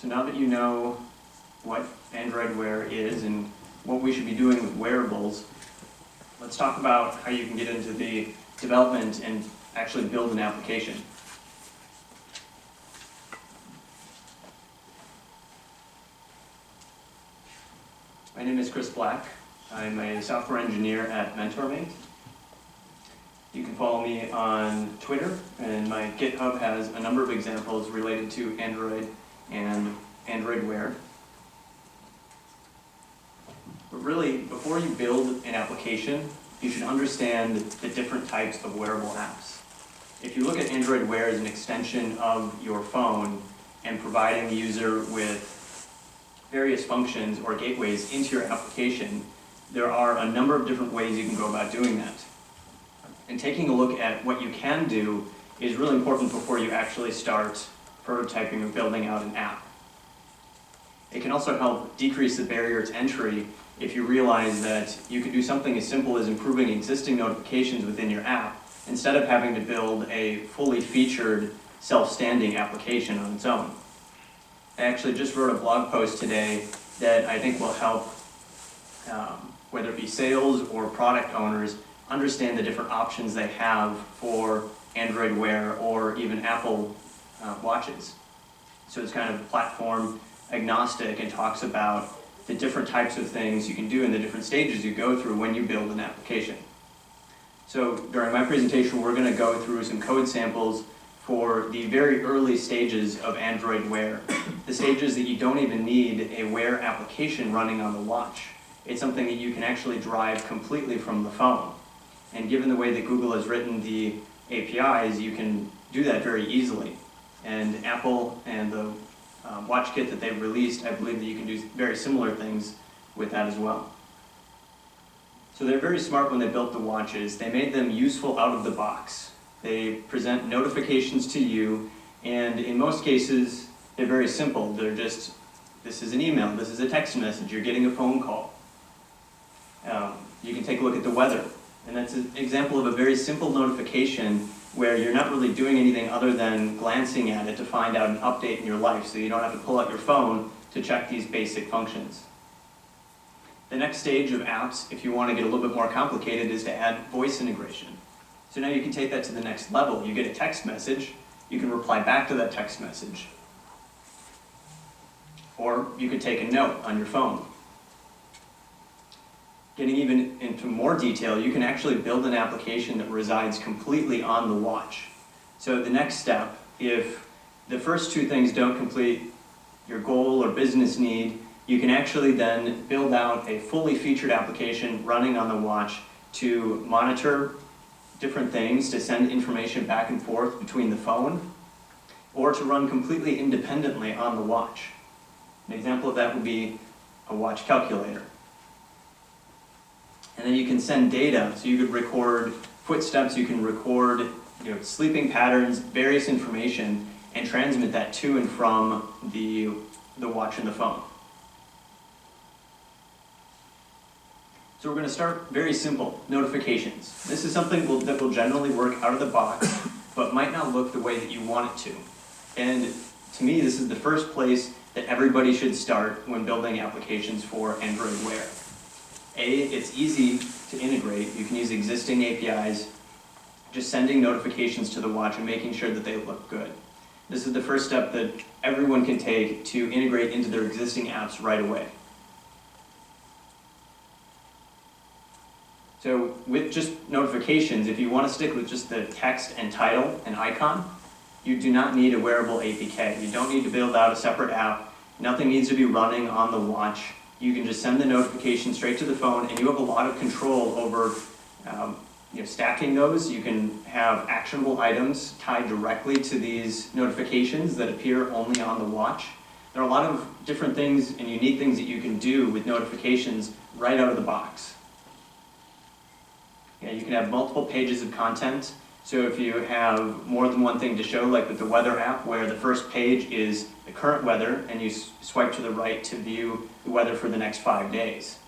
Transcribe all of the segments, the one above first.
So now that you know what Android Wear is and what we should be doing with wearables, let's talk about how you can get into the development and actually build an application. My name is Chris Black. I'm a software engineer at MentorMate. You can follow me on Twitter, and my GitHub has a number of examples related to Android and Android Wear. But really, before you build an application, you should understand the different types of wearable apps. If you look at Android Wear as an extension of your phone and providing the user with various functions or gateways into your application, there are a number of different ways you can go about doing that. And taking a look at what you can do is really important before you actually start prototyping or building out an app. It can also help decrease the barrier to entry if you realize that you could do something as simple as improving existing notifications within your app instead of having to build a fully featured self-standing application on its own. I actually just wrote a blog post today that I think will help whether it be sales or product owners understand the different options they have for Android Wear or even Apple watches. So it's kind of platform agnostic and talks about the different types of things you can do and the different stages you go through when you build an application. So during my presentation, we're going to go through some code samples for the very early stages of Android Wear, the stages that you don't even need a Wear application running on the watch. It's something that you can actually drive completely from the phone. And given the way that Google has written the APIs, you can do that very easily. And Apple and the watch kit that they've released, I believe that you can do very similar things with that as well. So they're very smart when they built the watches. They made them useful out of the box. They present notifications to you, and in most cases, they're very simple. They're just, this is an email, this is a text message, you're getting a phone call. You can take a look at the weather, and that's an example of a very simple notification where you're not really doing anything other than glancing at it to find out an update in your life, so you don't have to pull out your phone to check these basic functions. The next stage of apps, if you want to get a little bit more complicated, is to add voice integration. So now you can take that to the next level. You get a text message, you can reply back to that text message. Or you could take a note on your phone. Getting even into more detail, you can actually build an application that resides completely on the watch. So the next step, if the first two things don't complete your goal or business need, you can actually then build out a fully featured application running on the watch to monitor different things, to send information back and forth between the phone, or to run completely independently on the watch. An example of that would be a watch calculator. And then you can send data, so you could record footsteps, you can record sleeping patterns, various information, and transmit that to and from the watch and the phone. So we're going to start very simple, notifications. This is something that will generally work out of the box, but might not look the way that you want it to. And to me, this is the first place that everybody should start when building applications for Android Wear. It's easy to integrate. You can use existing APIs, just sending notifications to the watch and making sure that they look good. This is the first step that everyone can take to integrate into their existing apps right away. So with just notifications, if you want to stick with just the text and title and icon, you do not need a wearable APK. You don't need to build out a separate app. Nothing needs to be running on the watch. You can just send the notification straight to the phone, and you have a lot of control over stacking those. You can have actionable items tied directly to these notifications that appear only on the watch. There are a lot of different things and unique things that you can do with notifications right out of the box. You can have multiple pages of content. So if you have more than one thing to show, like with the weather app, where the first page is the current weather, and you swipe to the right to view the weather for the next 5 days.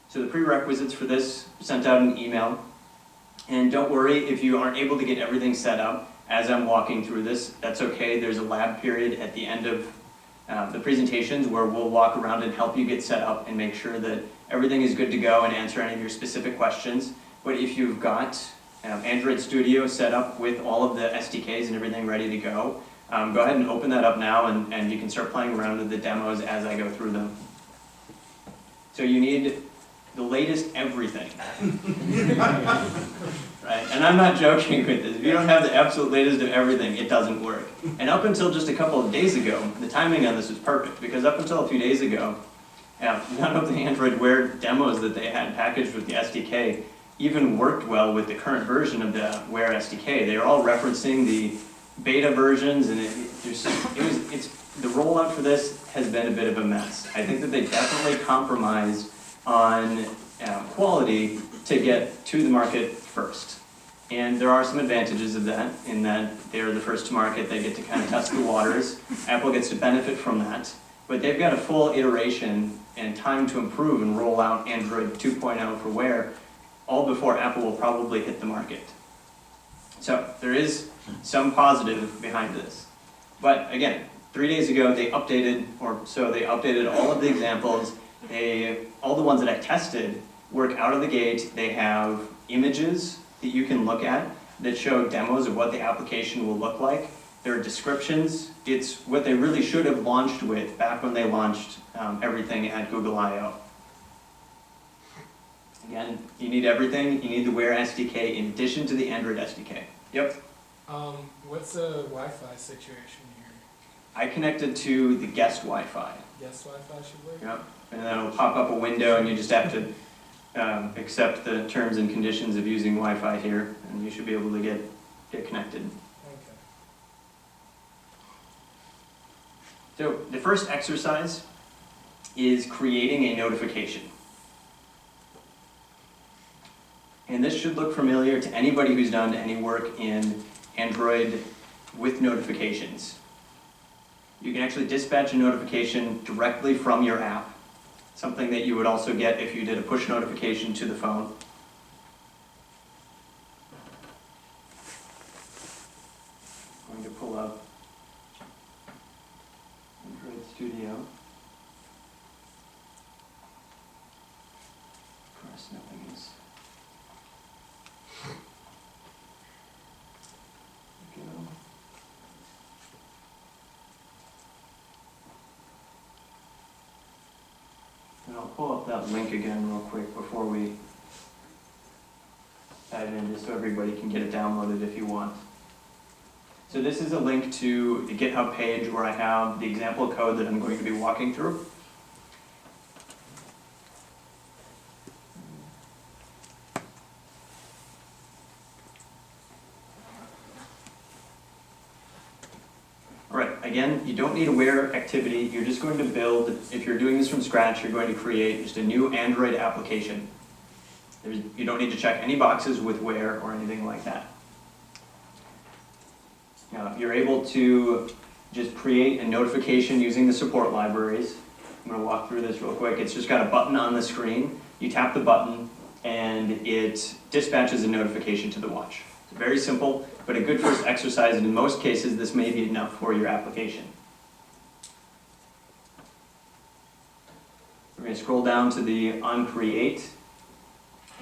So the prerequisites for this, sent out an email. And don't worry if you aren't able to get everything set up. as I'm walking through this. That's okay. There's a lab period at the end of the presentations where we'll walk around and help you get set up and make sure that everything is good to go and answer any of your specific questions. But if you've got Android Studio set up with all of the SDKs and everything ready to go, go ahead and open that up now, and you can start playing around with the demos as I go through them. So you need the latest everything. Right? And I'm not joking with this. If you don't have the absolute latest of everything, it doesn't work. And up until just a couple of days ago, the timing on this was perfect, because up until a few days ago, none of the Android Wear demos that they had packaged with the SDK even worked well with the current version of the Wear SDK. They are all referencing the beta versions, and the rollout for this has been a bit of a mess. I think that they definitely compromised on quality to get to the market first. And there are some advantages of that, in that they're the first to market, they get to kind of test the waters. Apple gets to benefit from that. But they've got a full iteration and time to improve and roll out Android 2.0 for Wear, all before Apple will probably hit the market. So there is some positive behind this. But again, 3 days ago they updated all of the examples. All the ones that I tested work out of the gate. They have images that you can look at that show demos of what the application will look like. There are descriptions. It's what they really should have launched with back when they launched everything at Google I/O. Again, you need everything. You need the Wear SDK in addition to the Android SDK. Yep? What's the Wi-Fi situation here? I connected to the guest Wi-Fi. Guest Wi-Fi should work? Yep. And then it'll pop up a window and you just have to accept the terms and conditions of using Wi-Fi here, and you should be able to get connected. Okay. So the first exercise is creating a notification. And this should look familiar to anybody who's done any work in Android with notifications. You can actually dispatch a notification directly from your app, something that you would also get if you did a push notification to the phone. I'm going to pull up Android Studio. Of course, nothing is. There we go. And I'll pull up that link again real quick before we dive in, just so everybody can get it downloaded if you want. So this is a link to the GitHub page where I have the example code that I'm going to be walking through. Again, you don't need a Wear activity. You're just going to build, if you're doing this from scratch, you're going to create just a new Android application. You don't need to check any boxes with Wear or anything like that. Now, you're able to just create a notification using the support libraries. I'm going to walk through this real quick. It's just got a button on the screen. You tap the button and it dispatches a notification to the watch. It's very simple, but a good first exercise, and in most cases this may be enough for your application. We're going to scroll down to the on create,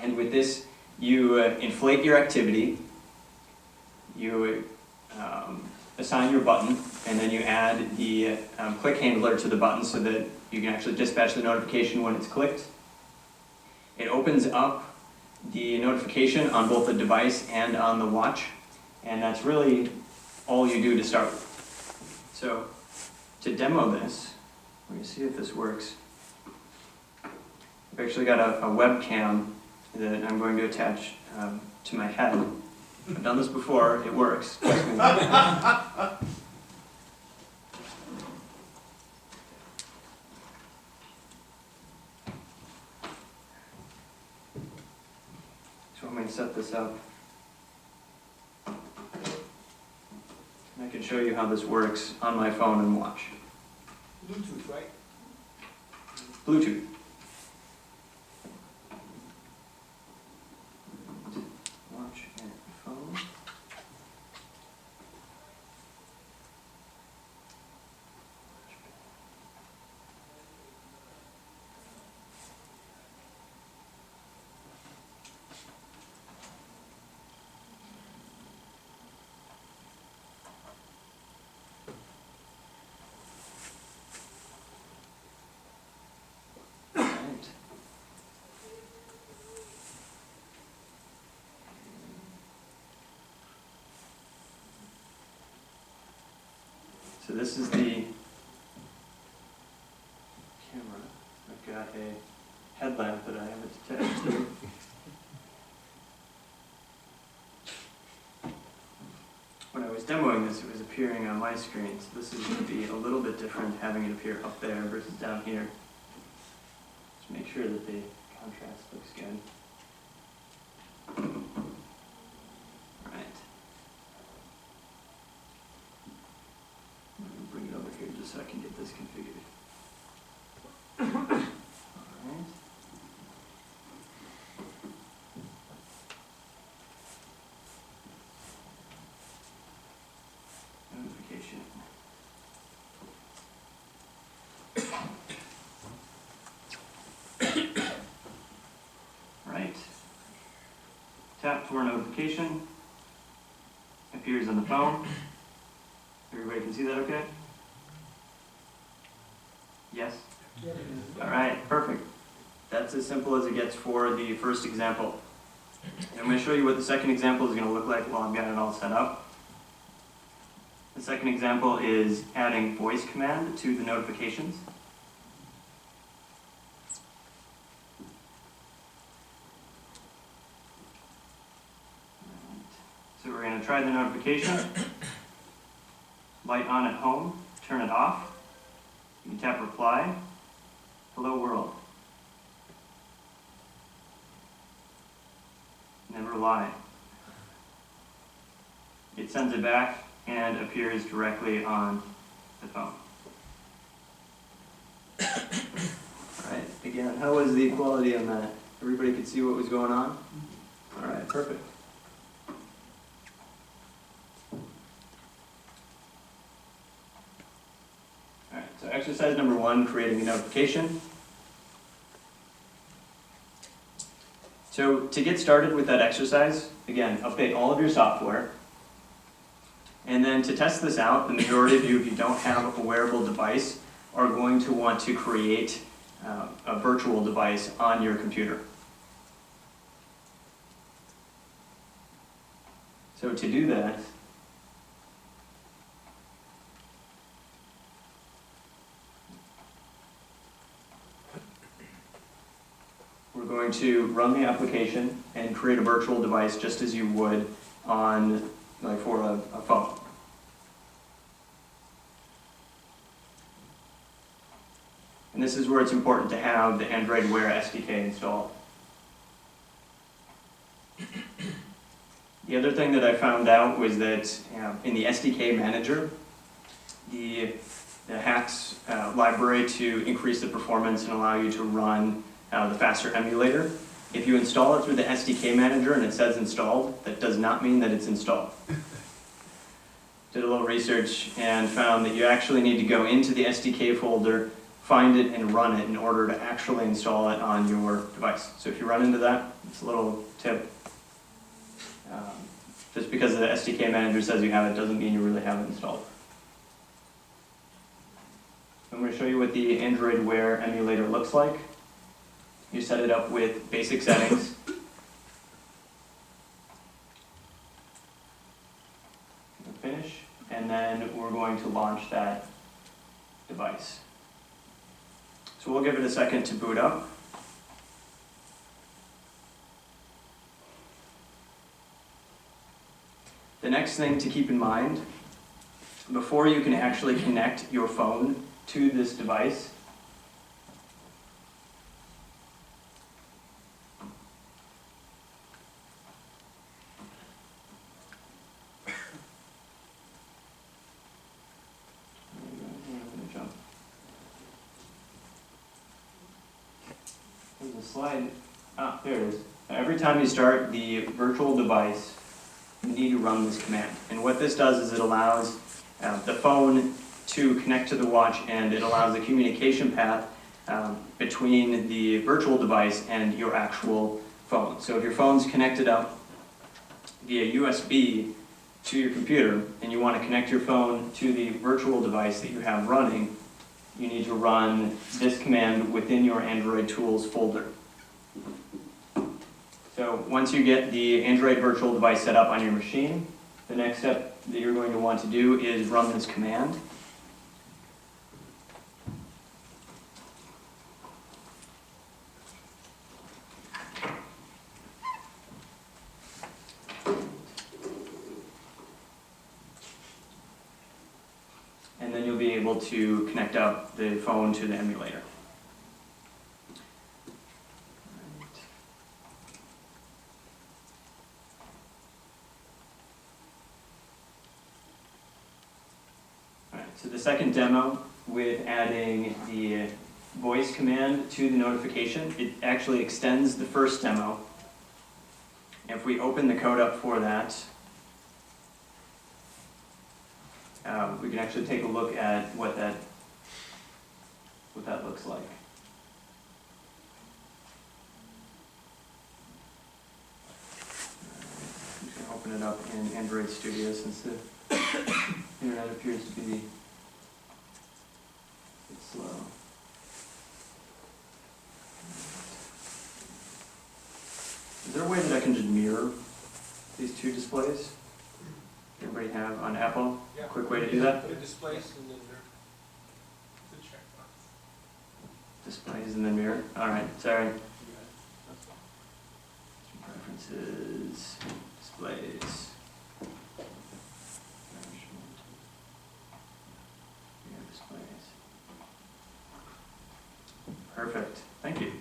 and with this you inflate your activity, you assign your button, and then you add the click handler to the button so that you can actually dispatch the notification when it's clicked. It opens up the notification on both the device and on the watch, and that's really all you do to start with. So to demo this, let me see if this works. I've actually got a webcam that I'm going to attach to my head. I've done this before, it works. Trust me. So I'm going to set this up. And I can show you how this works on my phone and watch. Bluetooth, right? Bluetooth. Watch and phone. So this is the camera. I've got a headlamp that I have attached to. When I was demoing this, it was appearing on my screen, so this is going to be a little bit different having it appear up there versus down here. Just make sure that the contrast looks good. Alright. I'm going to bring it over here just so I can get this configured. Alright. Notification. Right. Tap for notification. Appears on the phone. Everybody can see that okay? Yes? Alright, perfect. That's as simple as it gets for the first example. I'm going to show you what the second example is going to look like while I've got it all set up. The second example is adding voice command to the notifications. So we're going to try the notification. Light on at home, turn it off. You can tap reply. Hello world. Never lie. It sends it back and appears directly on the phone. Alright, again, how was the quality on that? Everybody could see what was going on? Alright, perfect. Alright, so exercise number 1, creating a notification. So to get started with that exercise, again, update all of your software. And then to test this out, the majority of you, if you don't have a wearable device, are going to want to create a virtual device on your computer. So to do that, we're going to run the application and create a virtual device just as you would on, like, for a phone. And this is where it's important to have the Android Wear SDK installed. The other thing that I found out was that in the SDK manager, the hacks library to increase the performance and allow you to run the faster emulator, if you install it through the SDK manager and it says installed, that does not mean that it's installed. Did a little research and found that you actually need to go into the SDK folder, find it and run it in order to actually install it on your device. So if you run into that, it's a little tip. Just because the SDK manager says you have it doesn't mean you really have it installed. I'm going to show you what the Android Wear emulator looks like. You set it up with basic settings. Finish, and then we're going to launch that device. So we'll give it a second to boot up. The next thing to keep in mind, before you can actually connect your phone to this device, there's a slide. There it is. Every time you start the virtual device, you need to run this command. And what this does is it allows the phone to connect to the watch, and it allows the communication path between the virtual device and your actual phone. So if your phone's connected up via USB to your computer, and you want to connect your phone to the virtual device that you have running, you need to run this command within your Android Tools folder. So once you get the Android virtual device set up on your machine, the next step that you're going to want to do is run this command. able to connect up the phone to the emulator. Alright, so the second demo with adding the voice command to the notification, it actually extends the first demo. If we open the code up for that, we can actually take a look at what that looks like. I'm just going to open it up in Android Studio since the internet appears to be a bit slow. Is there a way that I can just mirror these two displays? Everybody have on Apple? Yeah. A quick way to do that? The displays and then The checkbox. Displays and then mirror. Alright, sorry. Preferences, displays. Yeah, displays. Perfect, thank you.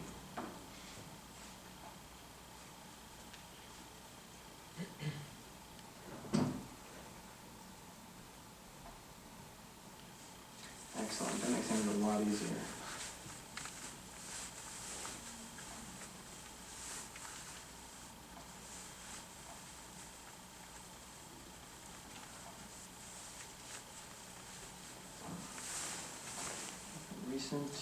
Excellent, that makes things a lot easier. Recent.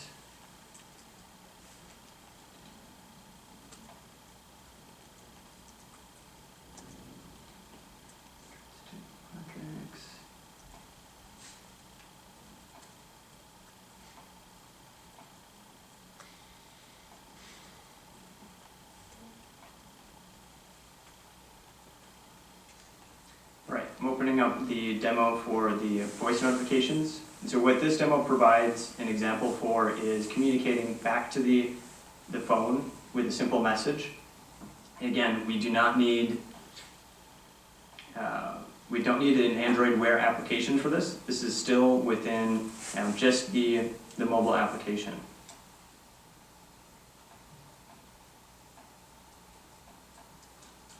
Projects. Right, I'm opening up the demo for the voice notifications. And so what this demo provides an example for is communicating back to the phone with a simple message. Again, we do not need, we don't need an Android Wear application for this. This is still within just the mobile application.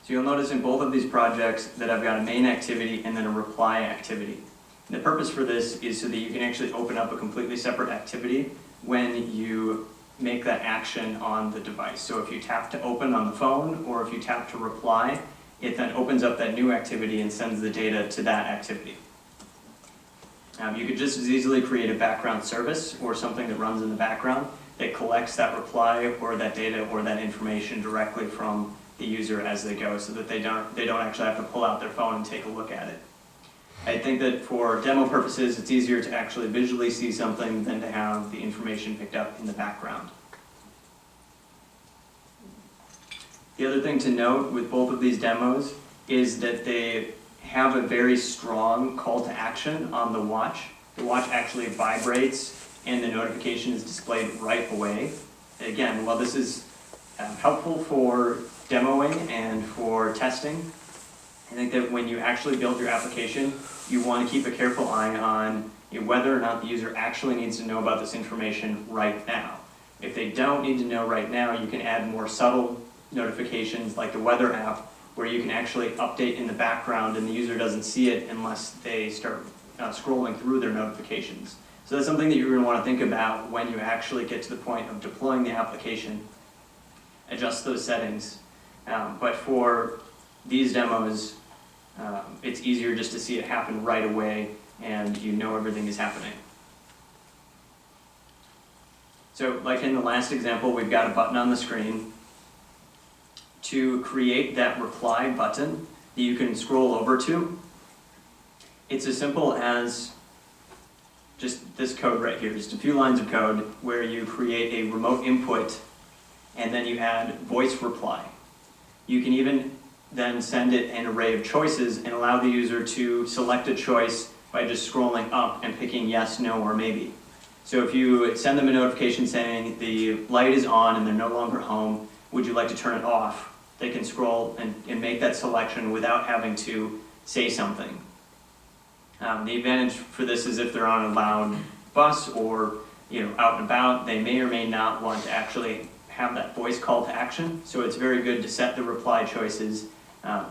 So you'll notice in both of these projects that I've got a main activity and then a reply activity. And the purpose for this is so that you can actually open up a completely separate activity when you make that action on the device. So if you tap to open on the phone or if you tap to reply, it then opens up that new activity and sends the data to that activity. You could just as easily create a background service or something that runs in the background that collects that reply or that data or that information directly from the user as they go, so that they don't actually have to pull out their phone and take a look at it. I think that for demo purposes, it's easier to actually visually see something than to have the information picked up in the background. The other thing to note with both of these demos is that they have a very strong call to action on the watch. The watch actually vibrates and the notification is displayed right away. Again, while this is helpful for demoing and for testing, I think that when you actually build your application, you want to keep a careful eye on whether or not the user actually needs to know about this information right now. If they don't need to know right now, you can add more subtle notifications like the weather app, where you can actually update in the background and the user doesn't see it unless they start scrolling through their notifications. So that's something that you're going to want to think about when you actually get to the point of deploying the application. Adjust those settings. But for these demos, it's easier just to see it happen right away and you know everything is happening. So like in the last example, we've got a button on the screen. To create that reply button that you can scroll over to, it's as simple as just this code right here, just a few lines of code where you create a remote input and then you add voice reply. You can even then send it an array of choices and allow the user to select a choice by just scrolling up and picking yes, no, or maybe. So if you send them a notification saying the light is on and they're no longer home, would you like to turn it off? They can scroll and make that selection without having to say something. The advantage for this is if they're on a loud bus or out and about, they may or may not want to actually have that voice call to action. So it's very good to set the reply choices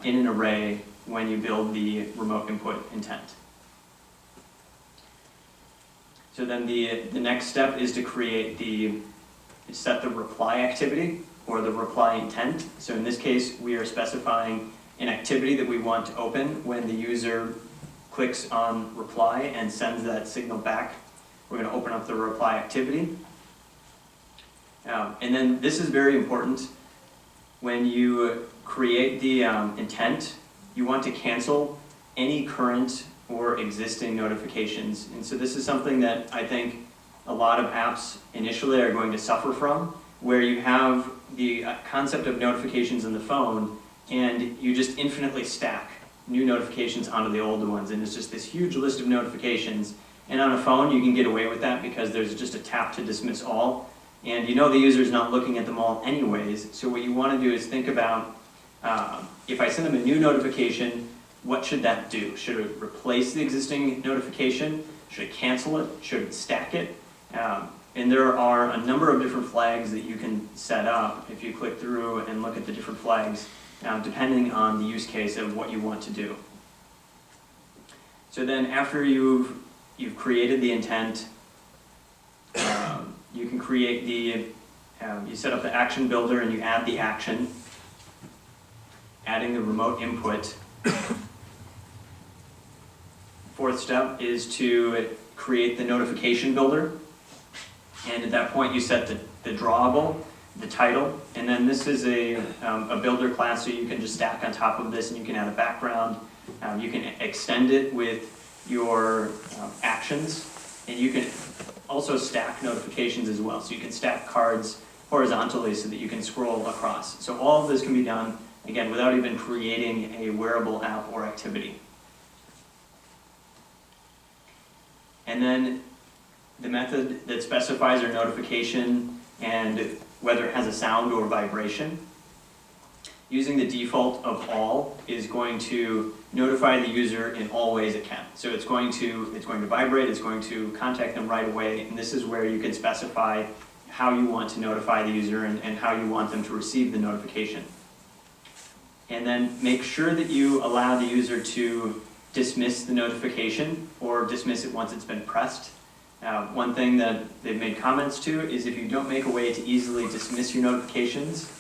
in an array when you build the remote input intent. So then the next step is to set the reply activity or the reply intent. So in this case, we are specifying an activity that we want to open when the user clicks on reply and sends that signal back. We're going to open up the reply activity. And then this is very important. When you create the intent, you want to cancel any current or existing notifications. And so this is something that I think a lot of apps initially are going to suffer from, where you have the concept of notifications in the phone and you just infinitely stack new notifications onto the older ones, and it's just this huge list of notifications. And on a phone you can get away with that because there's just a tap to dismiss all, and the user's not looking at them all anyways. So what you want to do is think about, if I send them a new notification, what should that do? Should it replace the existing notification? Should it cancel it? Should it stack it? And there are a number of different flags that you can set up if you click through and look at the different flags, depending on the use case of what you want to do. So then after you've created the intent, you can create you set up the action builder and you add the action, adding the remote input. Fourth step is to create the notification builder. And at that point you set the drawable, the title, and then this is a builder class, so you can just stack on top of this and you can add a background. You can extend it with your actions, and you can also stack notifications as well. So you can stack cards horizontally so that you can scroll across. So all of this can be done, again, without even creating a wearable app or activity. And then the method that specifies our notification and whether it has a sound or vibration. Using the default of all is going to notify the user in all ways it can. So it's going to vibrate, it's going to contact them right away, and this is where you can specify how you want to notify the user and how you want them to receive the notification. And then make sure that you allow the user to dismiss the notification or dismiss it once it's been pressed. One thing that they've made comments to is if you don't make a way to easily dismiss your notifications,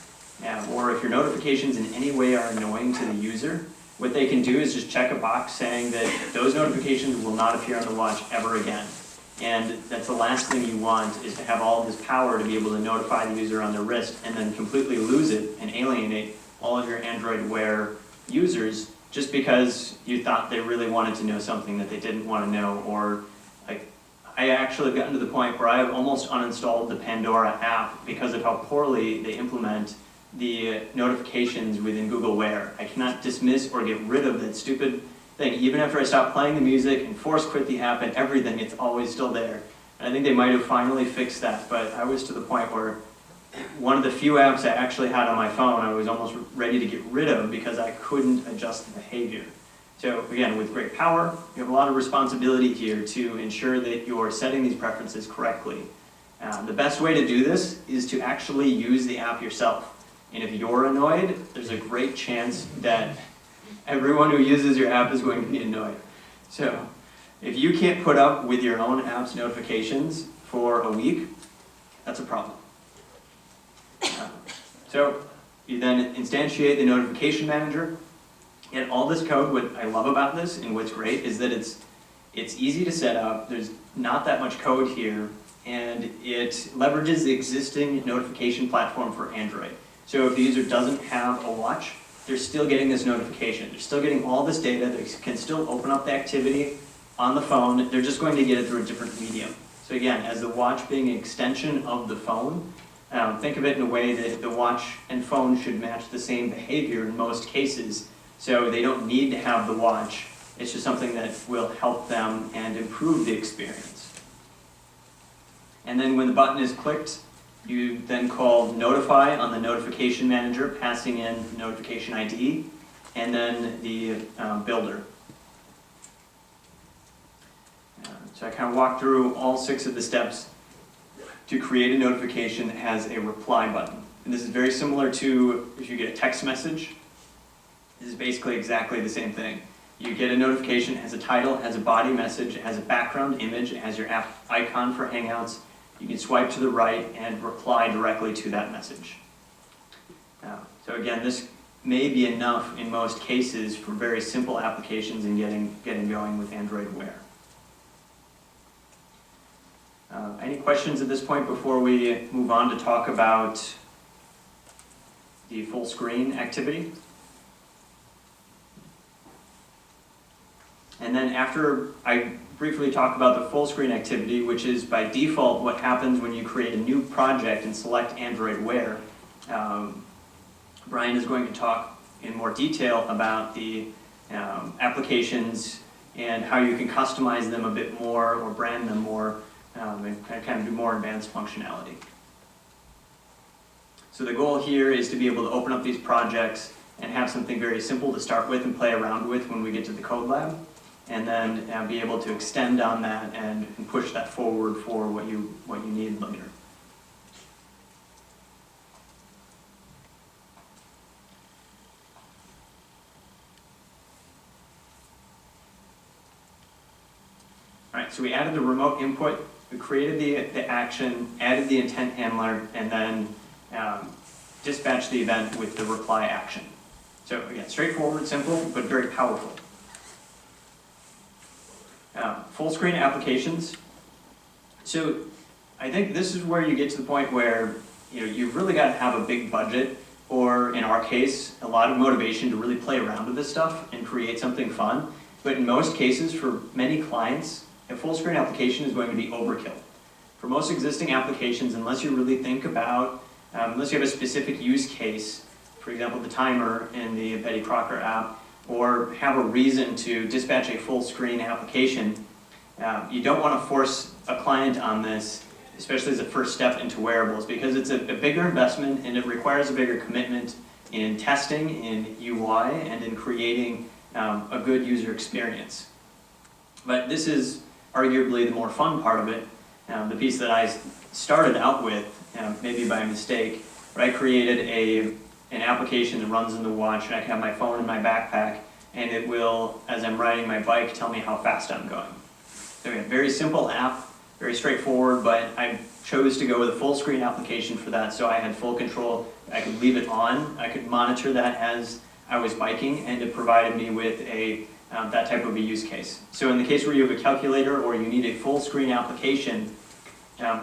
or if your notifications in any way are annoying to the user, what they can do is just check a box saying that those notifications will not appear on the watch ever again. And that's the last thing you want, is to have all this power to be able to notify the user on their wrist and then completely lose it and alienate all of your Android Wear users just because you thought they really wanted to know something that they didn't want to know. Or I actually have gotten to the point where I have almost uninstalled the Pandora app because of how poorly they implement the notifications within Google Wear. I cannot dismiss or get rid of that stupid thing. Even after I stop playing the music and force quit the app and everything, it's always still there. And I think they might have finally fixed that, but I was to the point where one of the few apps I actually had on my phone I was almost ready to get rid of because I couldn't adjust the behavior. So again, with great power, you have a lot of responsibility here to ensure that you're setting these preferences correctly. The best way to do this is to actually use the app yourself. And if you're annoyed, there's a great chance that everyone who uses your app is going to be annoyed. So if you can't put up with your own app's notifications for a week, that's a problem. So you then instantiate the notification manager. And all this code, what I love about this and what's great is that it's easy to set up. There's not that much code here, and it leverages the existing notification platform for Android. So if the user doesn't have a watch, they're still getting this notification. They're still getting all this data. They can still open up the activity on the phone. They're just going to get it through a different medium. So again, as the watch being an extension of the phone, think of it in a way that the watch and phone should match the same behavior in most cases. So they don't need to have the watch. It's just something that will help them and improve the experience. And then when the button is clicked, you then call notify on the notification manager, passing in notification ID, and then the builder. So I kind of walked through all 6 of the steps to create a notification that has a reply button. And this is very similar to if you get a text message. This is basically exactly the same thing. You get a notification, it has a title, it has a body message, it has a background image, it has your app icon for Hangouts. You can swipe to the right and reply directly to that message. So again, this may be enough in most cases for very simple applications and getting going with Android Wear. Any questions at this point before we move on to talk about the full screen activity? And then after I briefly talk about the full screen activity, which is by default what happens when you create a new project and select Android Wear, Brian is going to talk in more detail about the applications and how you can customize them a bit more or brand them more and kind of do more advanced functionality. So the goal here is to be able to open up these projects and have something very simple to start with and play around with when we get to the code lab, and then be able to extend on that and push that forward for what you need later. All right, so we added the remote input, we created the action, added the intent handler, and then dispatched the event with the reply action. So again, straightforward, simple, but very powerful. Full screen applications. So I think this is where you get to the point where you've really got to have a big budget, or in our case, a lot of motivation to really play around with this stuff and create something fun. But in most cases, for many clients, a full screen application is going to be overkill. For most existing applications, unless you really think about, unless you have a specific use case, for example, the timer in the Betty Crocker app, or have a reason to dispatch a full screen application, you don't want to force a client on this, especially as a first step into wearables, because it's a bigger investment and it requires a bigger commitment in testing, in UI, and in creating a good user experience. But this is arguably the more fun part of it, the piece that I started out with, maybe by mistake, where I created an application that runs in the watch, and I can have my phone in my backpack, and it will, as I'm riding my bike, tell me how fast I'm going. So again, very simple app, very straightforward, but I chose to go with a full screen application for that, so I had full control. I could leave it on, I could monitor that as I was biking, and it provided me with that type of a use case. So in the case where you have a calculator or you need a full screen application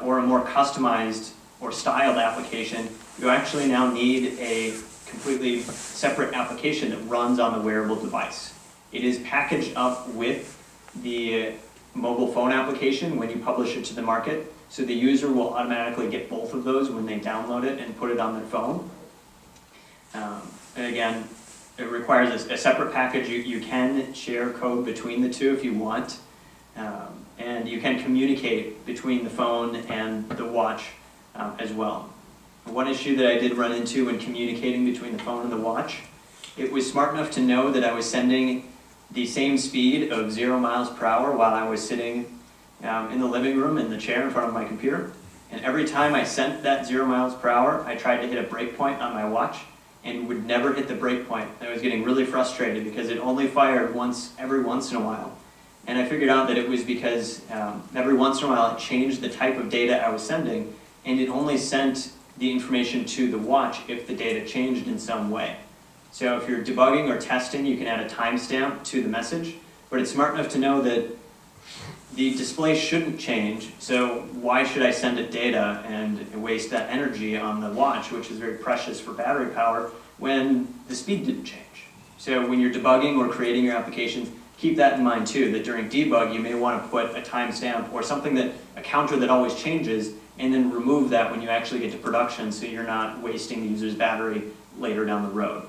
or a more customized or styled application, you actually now need a completely separate application that runs on the wearable device. It is packaged up with the mobile phone application when you publish it to the market, so the user will automatically get both of those when they download it and put it on their phone. And again, it requires a separate package. You can share code between the two if you want, and you can communicate between the phone and the watch as well. One issue that I did run into when communicating between the phone and the watch, it was smart enough to know that I was sending the same speed of 0 miles per hour while I was sitting in the living room in the chair in front of my computer. And every time I sent that 0 miles per hour, I tried to hit a breakpoint on my watch and would never hit the breakpoint. I was getting really frustrated because it only fired every once in a while. And I figured out that it was because every once in a while it changed the type of data I was sending, and it only sent the information to the watch if the data changed in some way. So if you're debugging or testing, you can add a timestamp to the message, but it's smart enough to know that the display shouldn't change, so why should I send it data and waste that energy on the watch, which is very precious for battery power, when the speed didn't change. So when you're debugging or creating your applications, keep that in mind too, that during debug you may want to put a timestamp or something a counter that always changes, and then remove that when you actually get to production so you're not wasting the user's battery later down the road.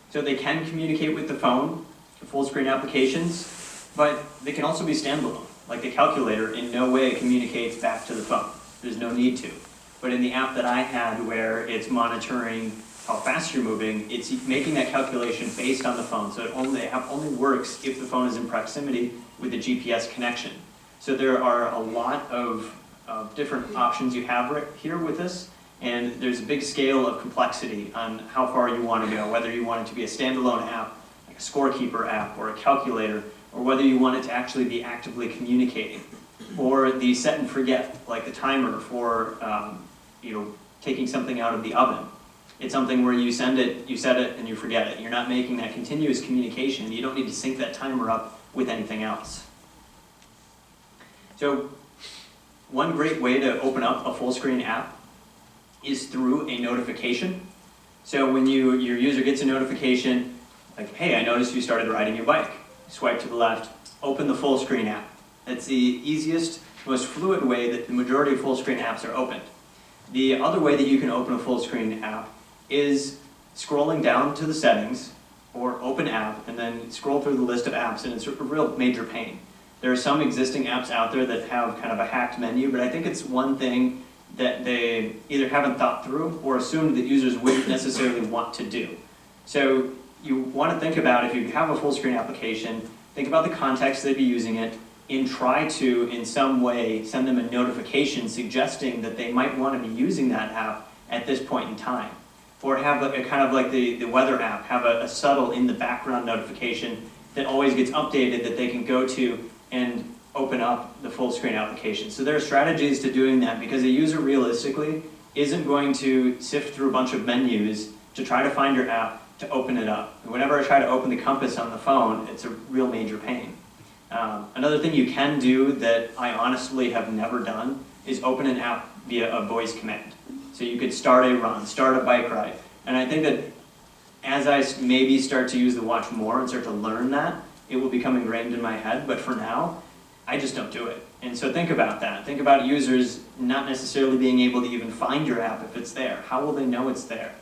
So they can communicate with the phone, full screen applications, but they can also be standalone. Like the calculator in no way communicates back to the phone. There's no need to. But in the app that I had where it's monitoring how fast you're moving, it's making that calculation based on the phone. So it only works if the phone is in proximity with a GPS connection. So there are a lot of different options you have right here with this, and there's a big scale of complexity on how far you want to go, whether you want it to be a standalone app, like a scorekeeper app or a calculator, or whether you want it to actually be actively communicating, or the set and forget, like the timer for taking something out of the oven. It's something where you send it, you set it, and you forget it. You're not making that continuous communication. You don't need to sync that timer up with anything else. So one great way to open up a full screen app is through a notification. So when your user gets a notification, like, hey, I noticed you started riding your bike. Swipe to the left, open the full screen app. That's the easiest, most fluid way that the majority of full screen apps are opened. The other way that you can open a full screen app is scrolling down to the settings or open app and then scroll through the list of apps, and it's a real major pain. There are some existing apps out there that have kind of a hacked menu, but I think it's one thing that they either haven't thought through or assumed that users wouldn't necessarily want to do. So you want to think about, if you have a full screen application, think about the context they'd be using it, and try to, in some way, send them a notification suggesting that they might want to be using that app at this point in time. Or have a kind of like the weather app, have a subtle in the background notification that always gets updated that they can go to and open up the full screen application. So there are strategies to doing that, because a user realistically isn't going to sift through a bunch of menus to try to find your app to open it up. And whenever I try to open the compass on the phone, it's a real major pain. Another thing you can do that I honestly have never done is open an app via a voice command. So you could start a run, start a bike ride. And I think that as I maybe start to use the watch more and start to learn that, it will become ingrained in my head. But for now, I just don't do it. And so think about that. Think about users not necessarily being able to even find your app if it's there. How will they know it's there?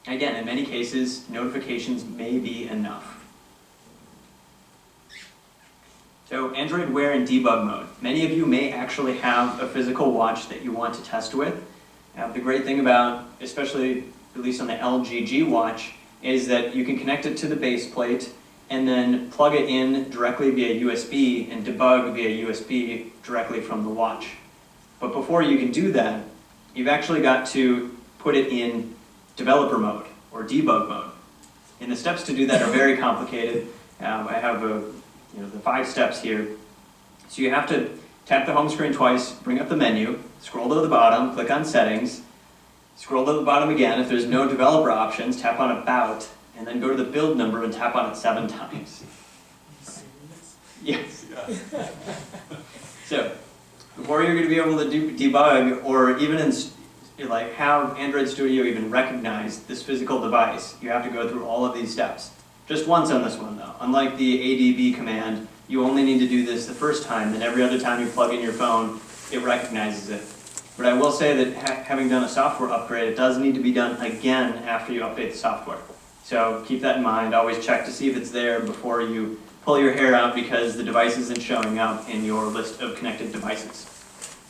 Again, in many cases, notifications may be enough. So Android Wear and debug mode. Many of you may actually have a physical watch that you want to test with. The great thing about, especially at least on the LG G watch, is that you can connect it to the base plate and then plug it in directly via USB and debug via USB directly from the watch. But before you can do that, you've actually got to put it in developer mode or debug mode. And the steps to do that are very complicated. I have the 5 steps here. So you have to tap the home screen twice, bring up the menu, scroll to the bottom, click on settings, scroll to the bottom again. If there's no developer options, tap on about, and then go to the build number and tap on it 7 times. Yes. So before you're going to be able to do debug, or even have Android Studio even recognize this physical device, you have to go through all of these steps. Just once on this one though. Unlike the ADB command, you only need to do this the first time, and every other time you plug in your phone, it recognizes it. But I will say that having done a software upgrade, it does need to be done again after you update the software. So keep that in mind. Always check to see if it's there before you pull your hair out because the device isn't showing up in your list of connected devices.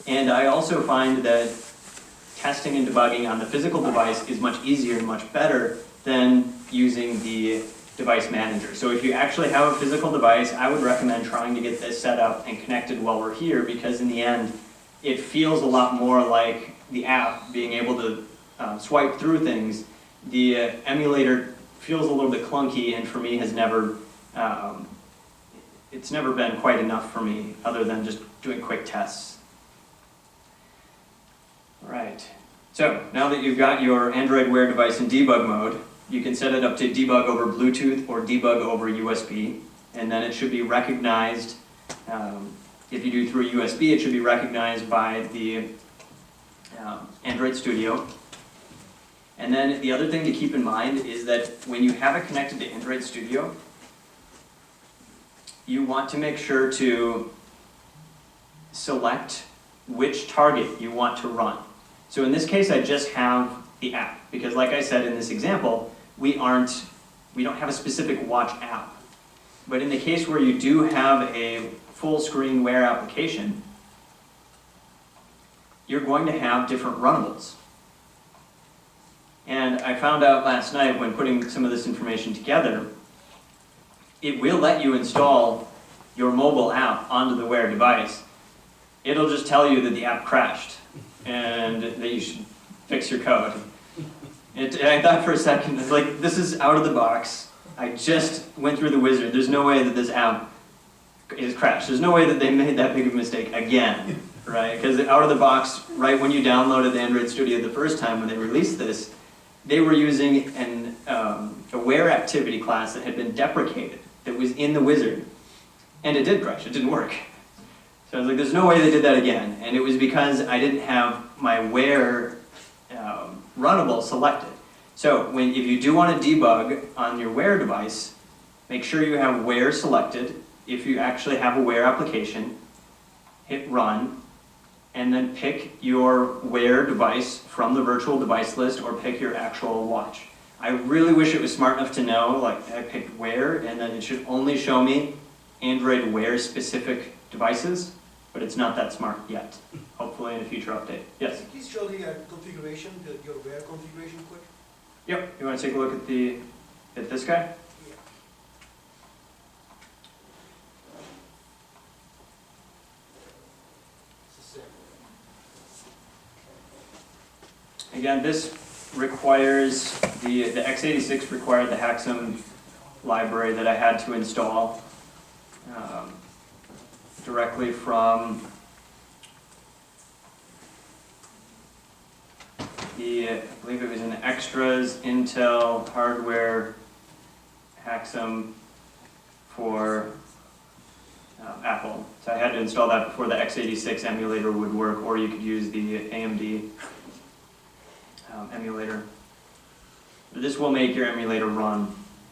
And I also find that testing and debugging on the physical device is much easier and much better than using the device manager. So if you actually have a physical device, I would recommend trying to get this set up and connected while we're here, because in the end, it feels a lot more like the app being able to swipe through things. The emulator feels a little bit clunky, and for me has never, it's never been quite enough for me other than just doing quick tests. All right, so now that you've got your Android Wear device in debug mode, you can set it up to debug over Bluetooth or debug over USB, and then it should be recognized. If you do through USB, it should be recognized by the Android Studio. And then the other thing to keep in mind is that when you have it connected to Android Studio, you want to make sure to select which target you want to run. So in this case, I just have the app, because like I said in this example, we don't have a specific watch app. But in the case where you do have a full screen Wear application, you're going to have different runnables. And I found out last night when putting some of this information together, it will let you install your mobile app onto the Wear device. It'll just tell you that the app crashed and that you should fix your code. And I thought for a second, it's like, this is out of the box. I just went through the wizard. There's no way that this app is crashed. There's no way that they made that big of a mistake again, right? Because out of the box, right when you downloaded the Android Studio the first time when they released this, they were using a Wear activity class that had been deprecated, that was in the wizard. And it did crash, it didn't work. So I was like, there's no way they did that again. And it was because I didn't have my Wear runnable selected. So if you do want to debug on your Wear device, make sure you have Wear selected. If you actually have a Wear application, hit run, and then pick your Wear device from the virtual device list or pick your actual watch. I really wish it was smart enough to know, like I picked Wear and then it should only show me Android Wear specific devices, but it's not that smart yet. Hopefully in a future update. Yes? Please show the configuration, your Wear configuration quick. Yep, you want to take a look at this guy? Yeah. It's the same. Again, this requires, the x86 required the Haxum library that I had to install directly from I believe it was in the extras, Intel hardware, Haxum for Apple. So I had to install that before the x86 emulator would work, or you could use the AMD emulator. But this will make your emulator run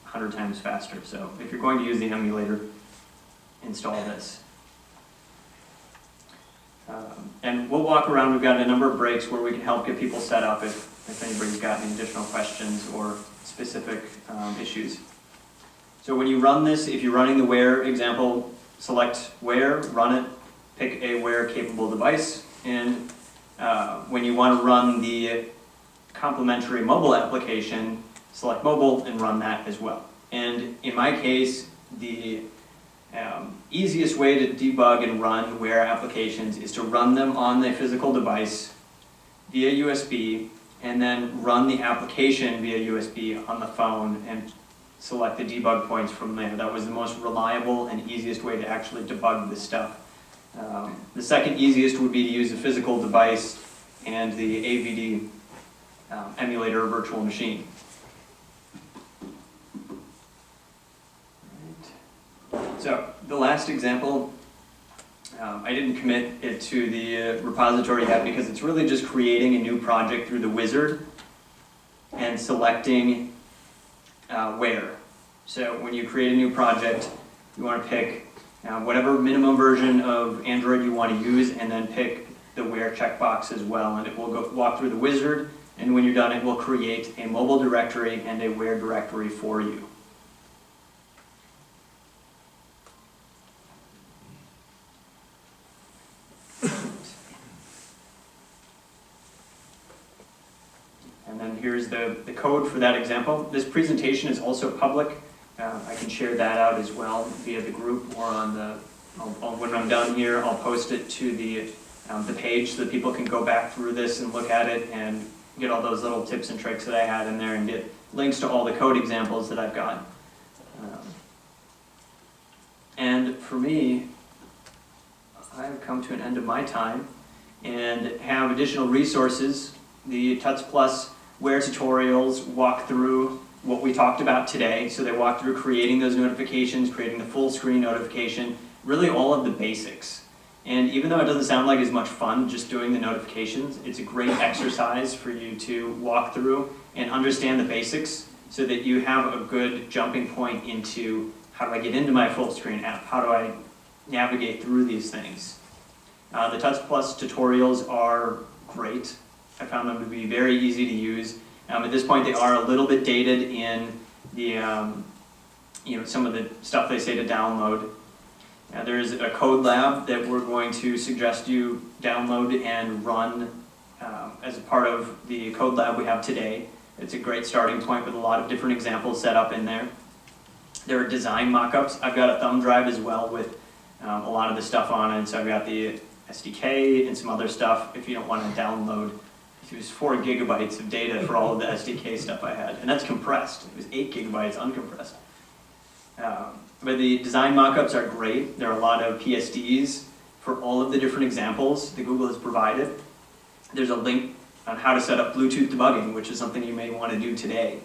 100 times faster. So if you're going to use the emulator, install this. And we'll walk around. We've got a number of breaks where we can help get people set up if anybody's got any additional questions or specific issues. So when you run this, if you're running the Wear example, select Wear, run it, pick a Wear capable device, and when you want to run the complementary mobile application, select mobile and run that as well. And in my case, the easiest way to debug and run Wear applications is to run them on the physical device via USB and then run the application via USB on the phone and select the debug points from there. That was the most reliable and easiest way to actually debug this stuff. The second easiest would be to use a physical device and the AVD emulator virtual machine. So the last example, I didn't commit it to the repository yet because it's really just creating a new project through the wizard and selecting Wear. So when you create a new project, you want to pick whatever minimum version of Android you want to use and then pick the Wear checkbox as well, and it will walk through the wizard, and when you're done it will create a mobile directory and a Wear directory for you. And then here's the code for that example. This presentation is also public. I can share that out as well via the group or on the, when I'm done here, I'll post it to the page so that people can go back through this and look at it and get all those little tips and tricks that I had in there and get links to all the code examples that I've got. And for me, I've come to an end of my time and have additional resources. The Tuts Plus Wear tutorials walk through what we talked about today. So they walk through creating those notifications, creating the full screen notification, really all of the basics. And even though it doesn't sound like as much fun just doing the notifications, it's a great exercise for you to walk through and understand the basics so that you have a good jumping point into how do I get into my full screen app? How do I navigate through these things? The Tuts Plus tutorials are great. I found them to be very easy to use. At this point, they are a little bit dated in the, some of the stuff they say to download. There is a code lab that we're going to suggest you download and run as a part of the code lab we have today. It's a great starting point with a lot of different examples set up in there. There are design mockups. I've got a thumb drive as well with a lot of the stuff on it. So I've got the SDK and some other stuff if you don't want to download. It was 4 gigabytes of data for all of the SDK stuff I had, and that's compressed. It was 8 gigabytes uncompressed. But the design mockups are great. There are a lot of PSDs for all of the different examples that Google has provided. There's a link on how to set up Bluetooth debugging, which is something you may want to do today.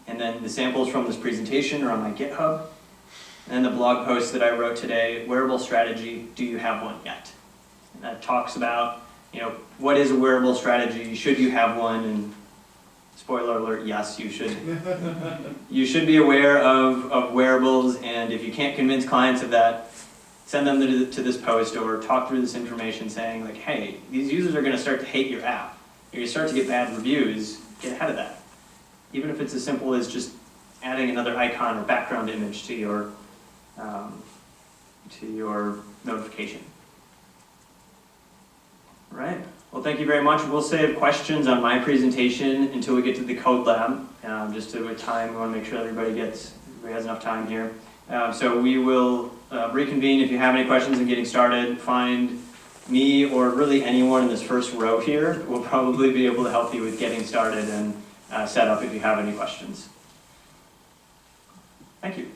And then the samples from this presentation are on my GitHub. And the blog post that I wrote today, Wearable Strategy, do you have one yet? And that talks about, what is a wearable strategy? Should you have one? And spoiler alert, yes, you should. You should be aware of wearables, and if you can't convince clients of that, send them to this post or talk through this information saying like, hey, these users are going to start to hate your app. You're going to start to get bad reviews. Get ahead of that. Even if it's as simple as just adding another icon or background image to your notification. All right. Well, thank you very much. We'll save questions on my presentation until we get to the code lab. Just with time, we want to make sure everybody has enough time here. So we will reconvene if you have any questions and getting started. Find me or really anyone in this first row here. We'll probably be able to help you with getting started and set up if you have any questions. Thank you.